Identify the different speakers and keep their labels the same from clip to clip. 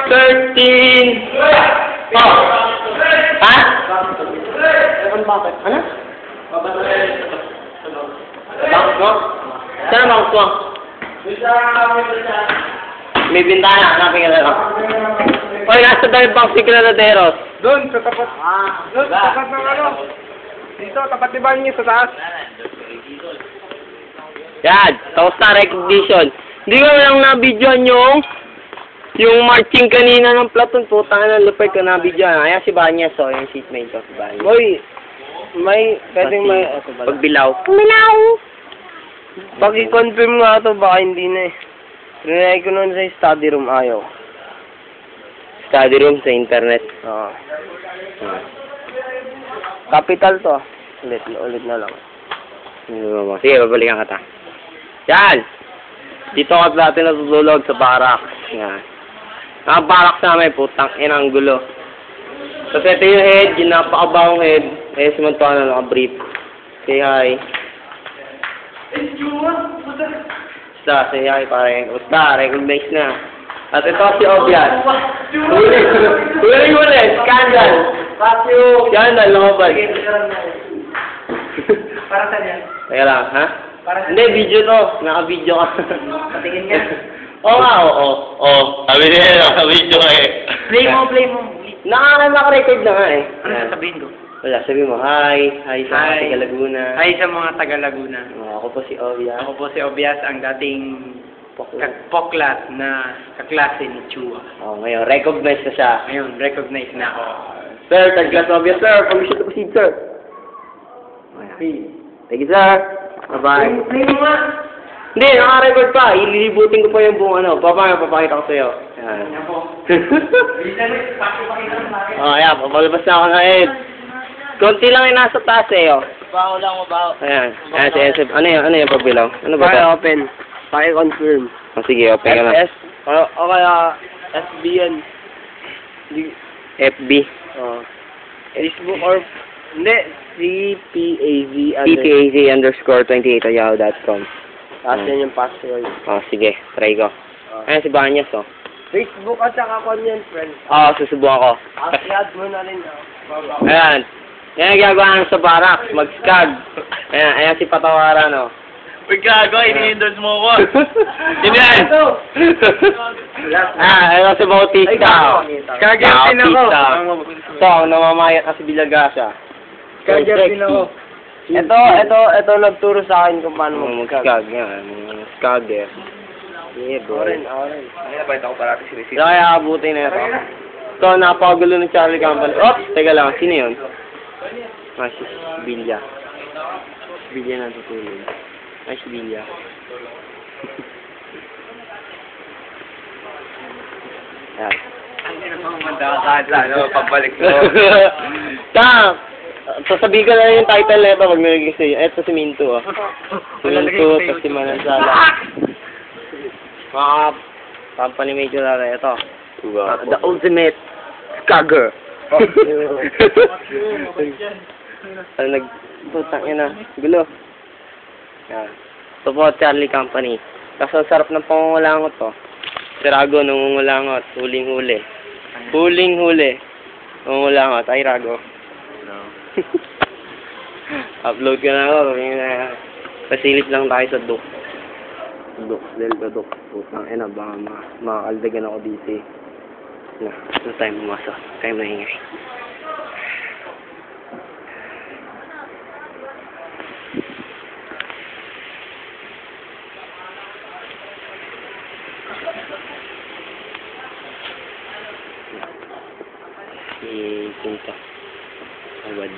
Speaker 1: 13. Oh. Ha? Bakit? Ano? Bounce mo? Saan bounce mo? May bintana. Hanapin ka na lang. Oy, nasa tayo bounce si Granaderos.
Speaker 2: Doon, sa tapat. Doon, sa tapat ng ano. Dito, tapat ni Banyo, sa taas.
Speaker 1: Yan. Tapos na recognition. Hindi ko lang na-videoan yung marching kanina ng platoon. Putang na lupay ko na-videoan. Ayan si Banyas, so yung seatmate ko si Banyas.
Speaker 2: Boy, pwedeng may...
Speaker 1: Pagbilaw. Pagbilaw!
Speaker 2: Paki-confirm nga ito, baka hindi na eh. Rinay ko noon sa study room, ayaw.
Speaker 1: Study room sa internet.
Speaker 2: Oo. Capital to. Ulit na lang.
Speaker 1: Sige, babalikan ka ta. Yan! Dito ka natin natutulog sa barak. Yan. Ang barak namin, putang inang gulo. So, ito yung head, yung napakabawang head. Eh, simantuan na naka-brief. Say hi. Basta, say hi, pare. Basta, recognize na. At ito si Obian. Huli, scandal. Scandal, lumabas.
Speaker 3: Para saan yan?
Speaker 1: Kaya lang, ha? Hindi, video to. Naka-video ka.
Speaker 3: Patingin nga.
Speaker 1: Oo nga, oo. Sabi niya, naka-video ka eh.
Speaker 3: Play mo.
Speaker 1: Naka-record na nga eh.
Speaker 3: Ano sasabihin ko?
Speaker 1: Wala, sabi mo, hi sa mga
Speaker 3: Hi.
Speaker 1: taga Laguna.
Speaker 3: Hi sa mga taga Laguna.
Speaker 1: Ako po si Obian.
Speaker 3: Ako po si Obias, ang dating poklat na kaklase ni Chua.
Speaker 1: Ngayon, recognize na siya.
Speaker 3: Ngayon, recognize na ako.
Speaker 1: Sir, third class Obian, sir. Permission to proceed, sir. Thank you, sir. Bye-bye.
Speaker 3: Play mo nga!
Speaker 1: Hindi, naka-record pa. Ililibutin ko pa yung buong ano. Papakita ko sa'yo. Ayan.
Speaker 3: Ako.
Speaker 1: Ayan, papalabas na ako na Ed. Konti lang yung nasa taas eh, oh.
Speaker 3: Baho lang, mabaho.
Speaker 1: Ayan. Ayan si SF. Ano yung pagbilaw? Ano ba
Speaker 2: Paki
Speaker 1: ito?
Speaker 2: open. Paki confirm.
Speaker 1: Sige, open ka na.
Speaker 2: SS. O kaya SBN.
Speaker 1: FB.
Speaker 2: Facebook or... Hindi. CPAZ.
Speaker 1: CPAZ_28@yahoo.com.
Speaker 2: Tapos yan yung password.
Speaker 1: Sige. Try ko. Ayan si Banyas, oh.
Speaker 2: Facebook at saka yan, friend.
Speaker 1: Susubukan ko.
Speaker 2: I-add mo na rin,
Speaker 1: Ayan. Yan ang ginagawa namin sa barak. Mag-skag. Ayan si Patawaran, oh.
Speaker 3: Uy, gago, ini-endorse mo ko.
Speaker 1: Sino yan? Ayan si Bautista.
Speaker 2: Skagger din ako.
Speaker 1: Ito, ang namamayat na si Bilagasa.
Speaker 2: Skagger din ako. Ito nagturo sa akin kung paano mag-skag.
Speaker 1: Mag-skag, yan. Skagger. Yeah, bro.
Speaker 2: Oren.
Speaker 3: Ay, nabait ako parati sinisip.
Speaker 1: Kaya abutin na ito. Ito, napakagulo ng Charlie Campbell. Oops! Teka lang, sino yun? Si Bilya. Bilya na tutulog. Si Bilya. Yan.
Speaker 3: Ang ina mo mandakakadla, pagbalik mo.
Speaker 1: Sasabihin ko na yung title na ito pag nilagay sa'yo. Ito si Minto, ah. Si Minto, tapos si Manansala. Mga company major na ito. The ultimate skagger. Putang ina, gulo. Yan. Ito po, Charlie Company. Kaso sarap ng pangungulangot to. Si Rago, nangungulangot. Huling-huli. Huling-huli. Nangungulangot. Ay, Rago. Upload ka na ako. Pasilip lang tayo sa Duk. Duk. Putang ina, baka makakaldagan ako dito eh. Ano tayo pumasok? Tayo maingay. Si Punta. Awad.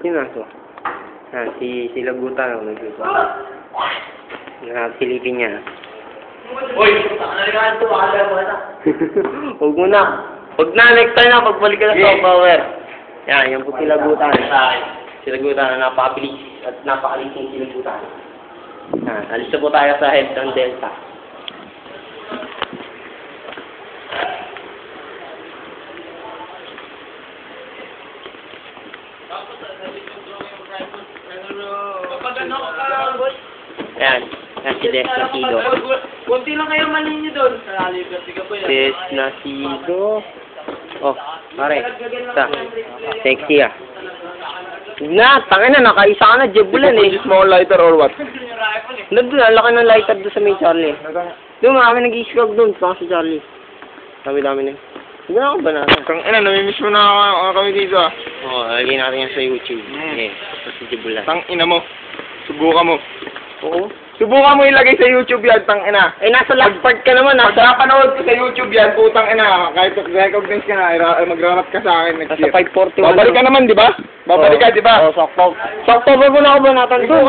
Speaker 1: Sino ito? Si Lagutan ako nagluto. Silipin niya.
Speaker 3: Uy, nakalikaan ito, akala mo na.
Speaker 1: Huwag mo na. Huwag na, next time na, pagbalik ka na sa power. Yan, yan po si Lagutan. Si Lagutan na napakabilis at napakalising si Lagutan. Alis na po tayo sa head ng Delta. Ayan. Ayan si Des Nacido.
Speaker 2: Kunti lang kayo mali nyo doon.
Speaker 1: Des Nacido. Oh, pare. Sexy ah. Na, tangin na, nakaisa ka na, jebulan eh.
Speaker 4: Small lighter or what?
Speaker 1: Nandun, ang laki ng lighter doon sa may Charlie. Doon, marami nag-i-scrog doon, saka si Charlie. Dami-dami na. Hindi na ako banana.
Speaker 4: Kang ina, namimiss mo na kami dito ah.
Speaker 1: Oo, lagyan natin yan sa YouTube. Eh, tapos si jebulan.
Speaker 4: Tang ina mo. Subukan mo.
Speaker 1: Oo.
Speaker 4: Subukan mo ilagay sa YouTube yan, tang ina.
Speaker 1: Eh, nasa last part ka naman,
Speaker 4: Pag
Speaker 1: nasa...
Speaker 4: napanood ko sa YouTube yan, putang ina, kahit recognize ka na, magra-rap ka sa akin next
Speaker 1: Nasa
Speaker 4: year.
Speaker 1: 541.
Speaker 4: Babalik ka naman, di ba? Babalik ka, di ba?
Speaker 1: Oo, sakto. Sakto ba na ako banatan doon?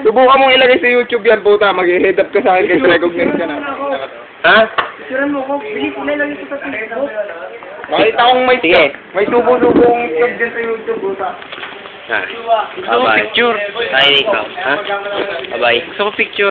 Speaker 4: Subukan mong ilagay sa YouTube yan, puta. Mag-head up ka sa akin kahit recognize ka na.
Speaker 1: Ha?
Speaker 2: Picturean mo ko. Bilis, ilalagay ko sa Facebook.
Speaker 4: Makita kong
Speaker 1: Sige.
Speaker 4: may subo-subong vlog dyan sa YouTube, puta.
Speaker 1: Ha? Bye-bye. Picture. Tayo ikaw. Ha? Bye-bye. Gusto ko picture.